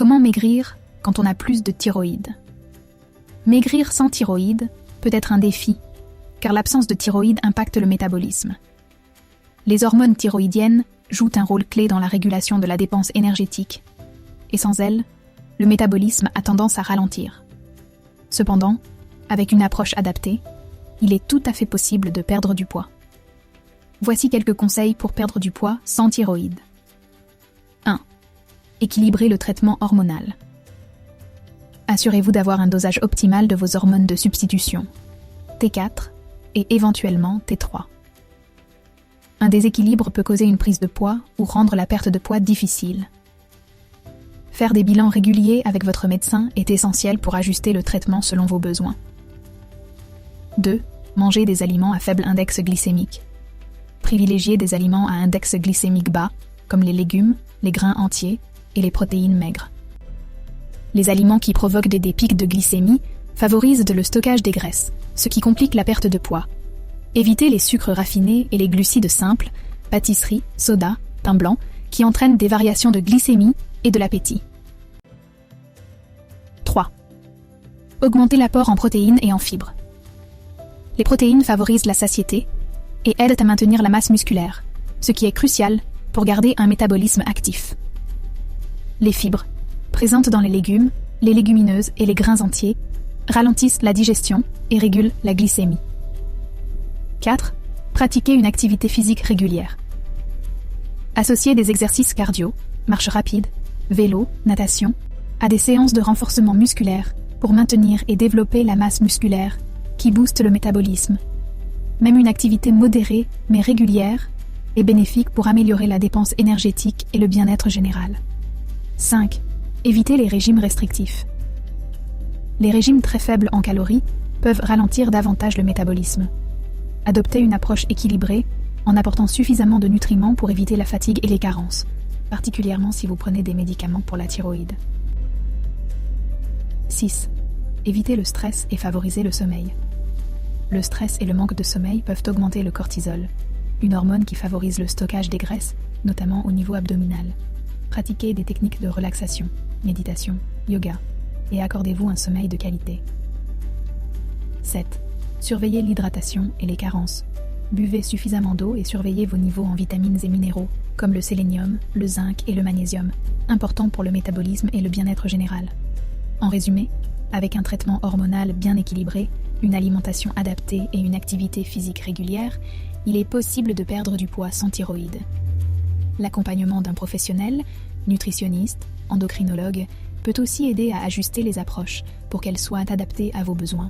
Comment maigrir quand on a plus de thyroïde? Maigrir sans thyroïde peut être un défi, car l'absence de thyroïde impacte le métabolisme. Les hormones thyroïdiennes jouent un rôle clé dans la régulation de la dépense énergétique, et sans elles, le métabolisme a tendance à ralentir. Cependant, avec une approche adaptée, il est tout à fait possible de perdre du poids. Voici quelques conseils pour perdre du poids sans thyroïde. 1. Équilibrer le traitement hormonal. Assurez-vous d'avoir un dosage optimal de vos hormones de substitution, T4 et éventuellement T3. Un déséquilibre peut causer une prise de poids ou rendre la perte de poids difficile. Faire des bilans réguliers avec votre médecin est essentiel pour ajuster le traitement selon vos besoins. 2. Manger des aliments à faible index glycémique. Privilégiez des aliments à index glycémique bas, comme les légumes, les grains entiers et les protéines maigres. Les aliments qui provoquent des pics de glycémie favorisent le stockage des graisses, ce qui complique la perte de poids. Évitez les sucres raffinés et les glucides simples, pâtisseries, sodas, pain blanc, qui entraînent des variations de glycémie et de l'appétit. 3. Augmentez l'apport en protéines et en fibres. Les protéines favorisent la satiété et aident à maintenir la masse musculaire, ce qui est crucial pour garder un métabolisme actif. Les fibres, présentes dans les légumes, les légumineuses et les grains entiers, ralentissent la digestion et régulent la glycémie. 4. Pratiquez une activité physique régulière. Associez des exercices cardio, marche rapide, vélo, natation, à des séances de renforcement musculaire pour maintenir et développer la masse musculaire qui booste le métabolisme. Même une activité modérée mais régulière est bénéfique pour améliorer la dépense énergétique et le bien-être général. 5. Évitez les régimes restrictifs. Les régimes très faibles en calories peuvent ralentir davantage le métabolisme. Adoptez une approche équilibrée en apportant suffisamment de nutriments pour éviter la fatigue et les carences, particulièrement si vous prenez des médicaments pour la thyroïde. 6. Évitez le stress et favorisez le sommeil. Le stress et le manque de sommeil peuvent augmenter le cortisol, une hormone qui favorise le stockage des graisses, notamment au niveau abdominal. Pratiquez des techniques de relaxation, méditation, yoga, et accordez-vous un sommeil de qualité. 7. Surveillez l'hydratation et les carences. Buvez suffisamment d'eau et surveillez vos niveaux en vitamines et minéraux, comme le sélénium, le zinc et le magnésium, importants pour le métabolisme et le bien-être général. En résumé, avec un traitement hormonal bien équilibré, une alimentation adaptée et une activité physique régulière, il est possible de perdre du poids sans thyroïde. L'accompagnement d'un professionnel, nutritionniste, endocrinologue, peut aussi aider à ajuster les approches pour qu'elles soient adaptées à vos besoins.